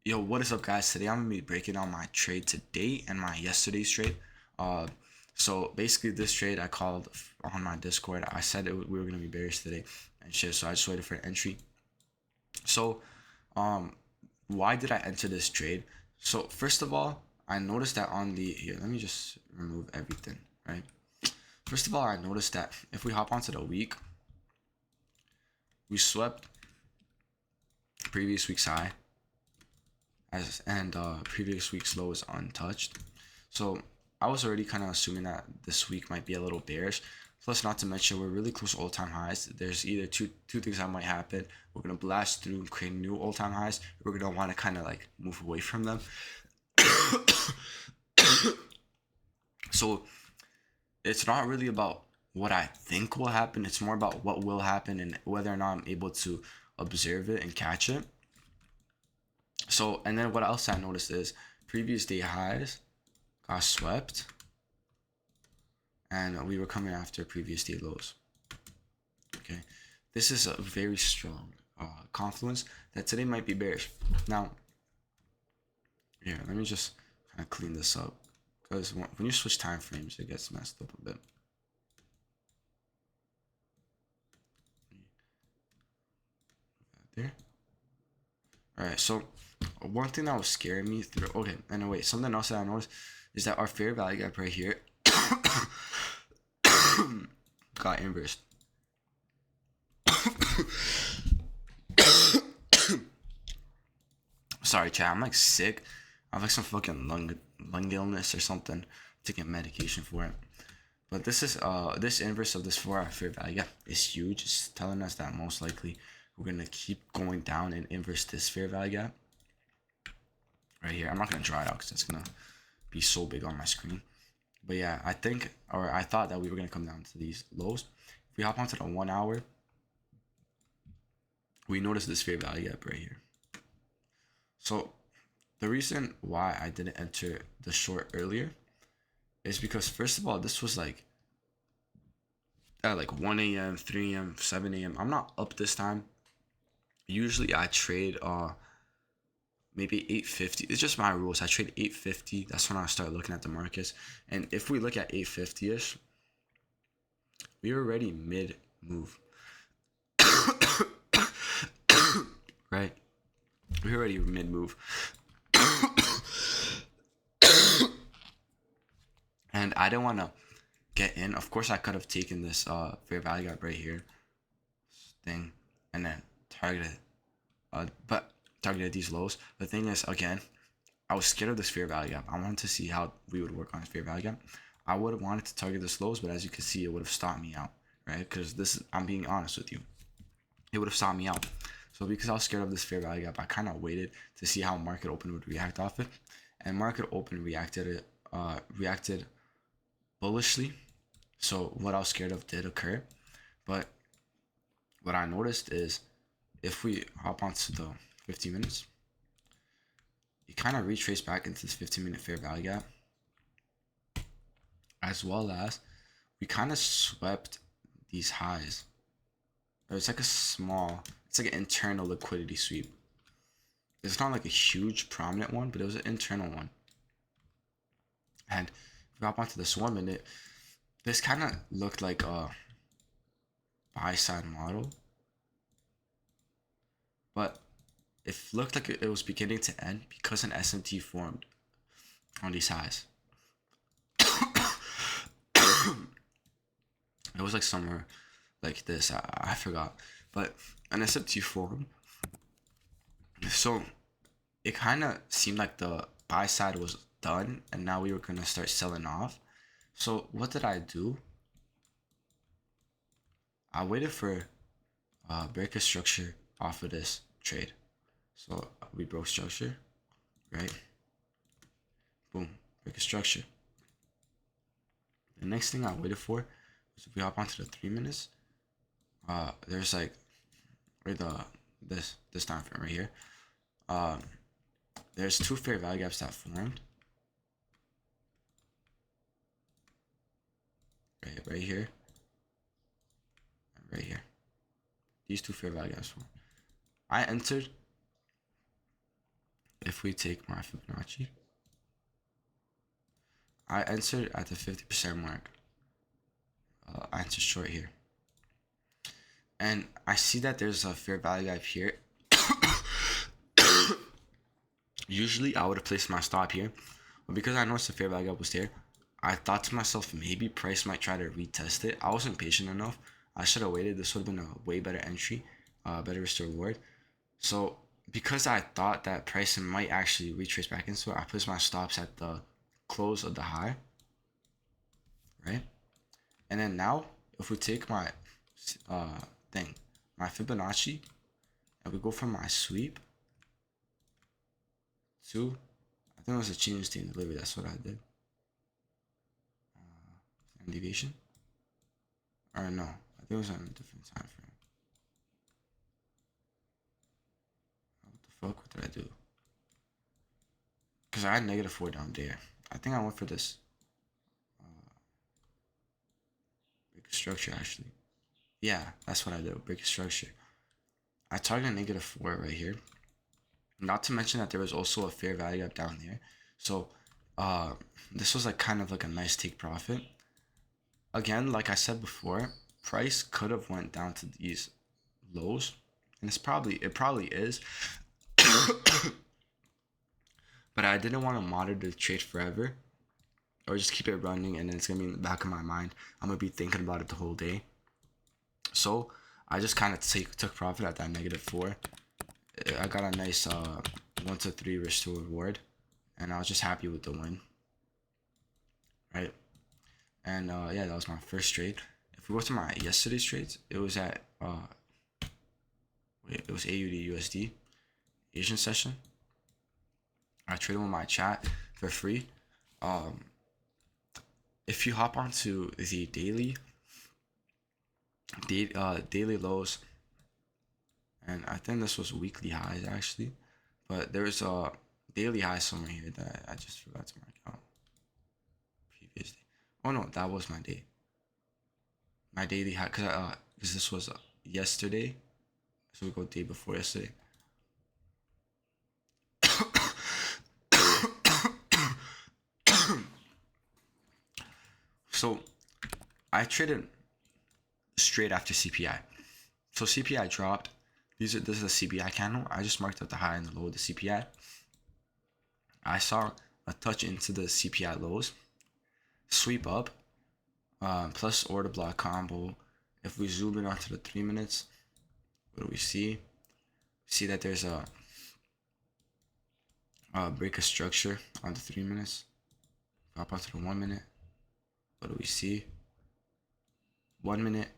Yo, what is up, guys? Today I'm gonna be breaking down my trade today and my yesterday's trade. Uh, so basically, this trade I called on my Discord. I said we were gonna be bearish today and shit. So I just waited for an entry. So, um, why did I enter this trade? So first of all, I noticed that on the here. Let me just remove everything. Right. First of all, I noticed that if we hop onto the week, we swept previous week's high and previous week's low is untouched. So I was already kind of assuming that this week might be a little bearish. Plus, not to mention, we're really close to all-time highs. There's either two things that might happen. We're gonna blast through and create new all-time highs. We're gonna want to kind of like move away from them. So it's not really about what I think will happen. It's more about what will happen and whether or not I'm able to observe it and catch it. So, and then what else I noticed is previous day highs got swept and we were coming after previous day lows. Okay, this is a very strong confluence that today might be bearish. Now, here, let me just kind of clean this up because when you switch time frames, it gets messed up a bit. There. All right, so one thing that was scaring me through. Okay, anyway, something else that I noticed is that our fair value gap right here got inversed. Sorry, chat. I'm like sick. I have like some fucking lung illness or something. Taking medication for it. But this inverse of this 4-hour fair value gap is huge. It's telling us that most likely we're gonna keep going down and inverse this fair value gap right here. I'm not gonna draw it out because it's gonna be so big on my screen. But yeah, I thought that we were gonna come down to these lows. If we hop onto the 1 hour, we notice this fair value gap right here. So the reason why I didn't enter the short earlier is because first of all, this was like at like 1 a.m., 3 a.m., 7 a.m. I'm not up this time. Usually I trade maybe 8:50. It's just my rules. I trade 8:50. That's when I start looking at the markets. And if we look at 8:50ish, we're already mid move. Right? We're already mid move. And I didn't want to get in. Of course, I could have taken this fair value gap right here thing and then targeted these lows. The thing is, again, I was scared of this fair value gap. I wanted to see how we would work on this fair value gap. I would have wanted to target this lows, but as you can see, it would have stopped me out, right? Because I'm being honest with you, it would have stopped me out. So because I was scared of this fair value gap, I kind of waited to see how market open would react off it, and market open reacted bullishly. So what I was scared of did occur, but what I noticed is if we hop onto the 15 minutes, you kind of retrace back into this 15-minute fair value gap, as well as we kind of swept these highs. It's like it's like an internal liquidity sweep. It's not like a huge prominent one, but it was an internal one. And if we hop onto this 1 minute, this kind of looked like a buy side model, but it looked like it was beginning to end because an SMT formed on these highs. It was like somewhere like this. I forgot, but an SMT formed. So it kind of seemed like the buy side was done, and now we were gonna start selling off. So what did I do? I waited for break a structure off of this trade. So we broke structure, right? Boom, break a structure. The next thing I waited for was if we hop onto the 3 minutes, there's like or this time frame right here. There's two fair value gaps that formed. Right here, and right here. These two fair value gaps formed. I entered if we take my Fibonacci, I entered at the 50% mark. I entered short here, and I see that there's a fair value gap here. Usually I would have placed my stop here, but because I noticed the fair value gap was there, I thought to myself maybe price might try to retest it. I wasn't patient enough. I should have waited. This would have been a way better entry, better risk to reward. So because I thought that price might actually retrace back into it, I placed my stops at the close of the high, right? And then now, if we take my my Fibonacci, and we go from my sweep to, I think it was a change in delivery. That's what I did. Standard deviation, or no, I think it was on a different time frame. What the fuck? What did I do? Because I had -4 down there. I think I went for this break structure actually. Yeah, that's what I did. Break structure. I targeted -4 right here. Not to mention that there was also a fair value gap down there. So this was like kind of like a nice take profit. Again, like I said before, price could have went down to these lows, and it probably is. But I didn't want to monitor the trade forever, or just keep it running, and then it's gonna be in the back of my mind. I'm gonna be thinking about it the whole day. So I just kind of took profit at that -4. I got a nice 1 to 3 risk to reward, and I was just happy with the win, right? And yeah, that was my first trade. If we go to my yesterday's trades, it was at it was AUD USD Asian session. I traded with my chat for free. If you hop onto the daily lows, and I think this was weekly highs actually, but there was a daily high somewhere here that I just forgot to mark out previously. Oh no, that was my day. My daily high, because this was yesterday, so we go day before yesterday. So I traded straight after CPI. So CPI dropped. This is a CPI candle. I just marked out the high and the low of the CPI. I saw a touch into the CPI lows, sweep up, plus order block combo. If we zoom in onto the 3 minutes, what do we see? See that there's a break of structure on the 3 minutes. Hop onto the 1 minute. What do we see? 1 minute,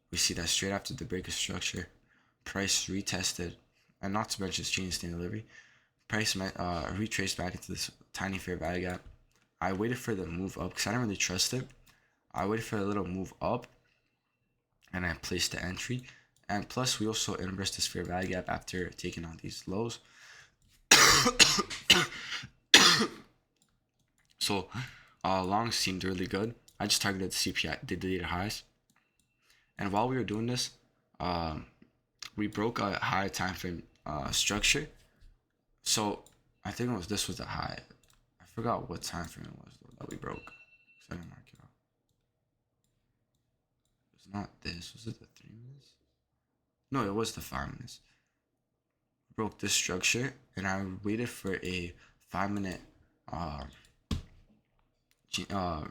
we see that straight after the break of structure, price retested, and not to mention change state delivery, price retraced back into this tiny fair value gap. I waited for the move up because I didn't really trust it. I waited for a little move up, and I placed the entry. And plus, we also inversed this fair value gap after taking on these lows. So, long seemed really good. I just targeted the CPI, the data highs. And while we were doing this, we broke a high time frame structure. So I think this was the high. I forgot what time frame it was though, that we broke. So I didn't mark it out. It's not this. Was it the 3 minutes? No, it was the 5 minutes. Broke this structure, and I waited for a 5 minute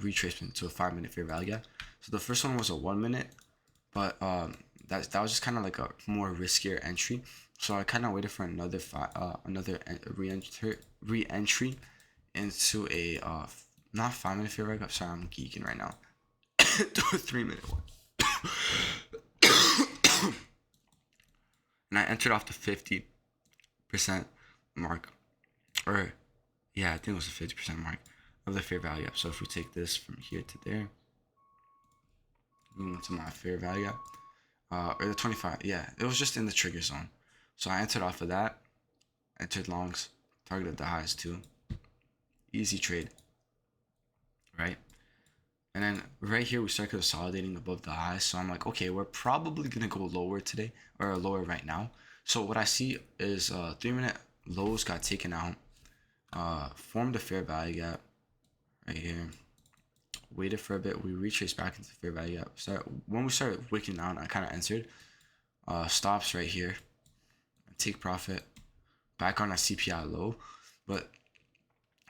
retracement to a 5 minute fair value gap. So the first one was a 1 minute, but that was just kind of like a more riskier entry. So I kind of waited for another re-entry into a not 5 minute fair value gap. Sorry, I'm geeking right now. To a 3 minute one. And I entered off the 50% mark, or yeah, I think it was the 50% mark of the fair value gap. So if we take this from here to there, to my fair value gap, or the 25, yeah, it was just in the trigger zone. So I entered off of that, entered longs, targeted the highs too. Easy trade, right? And then right here, we start consolidating above the highs. So I'm like, okay, we're probably going to go lower today, or lower right now. So what I see is 3 minute lows got taken out. Formed a fair value gap right here. Waited for a bit. We retraced back into fair value gap. When we started wicking down, I kind of entered. Stops right here. Take profit. Back on a CPI low, but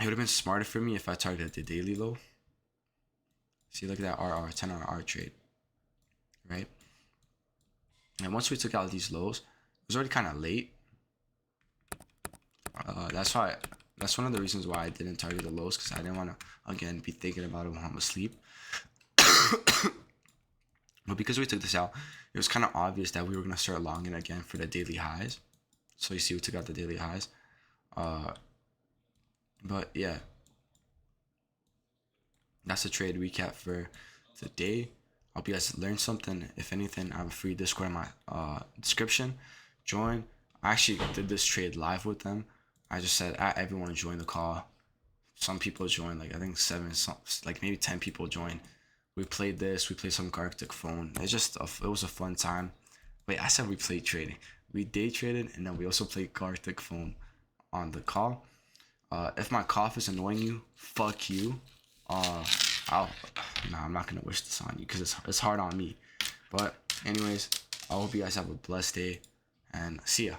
it would have been smarter for me if I targeted the daily low. See, look at that RR, 10 on R trade, right? And once we took out these lows, it was already kind of late. That's one of the reasons why I didn't target the lows, because I didn't want to, again, be thinking about it when I'm asleep. But because we took this out, it was kind of obvious that we were going to start longing again for the daily highs. So you see we took out the daily highs. But yeah, that's a trade recap for today. I hope you guys learned something. If anything, I have a free Discord in my description. Join. I actually did this trade live with them. I just said everyone join the call. Some people joined, like I think 7, like maybe 10 people joined. We played this. We played some Arctic Phone. It was a fun time. Wait, I said we played trading. We day traded, and then we also played Arctic Phone on the call. If my cough is annoying you, fuck you. I'm not gonna wish this on you because it's hard on me. But anyways, I hope you guys have a blessed day, and see ya.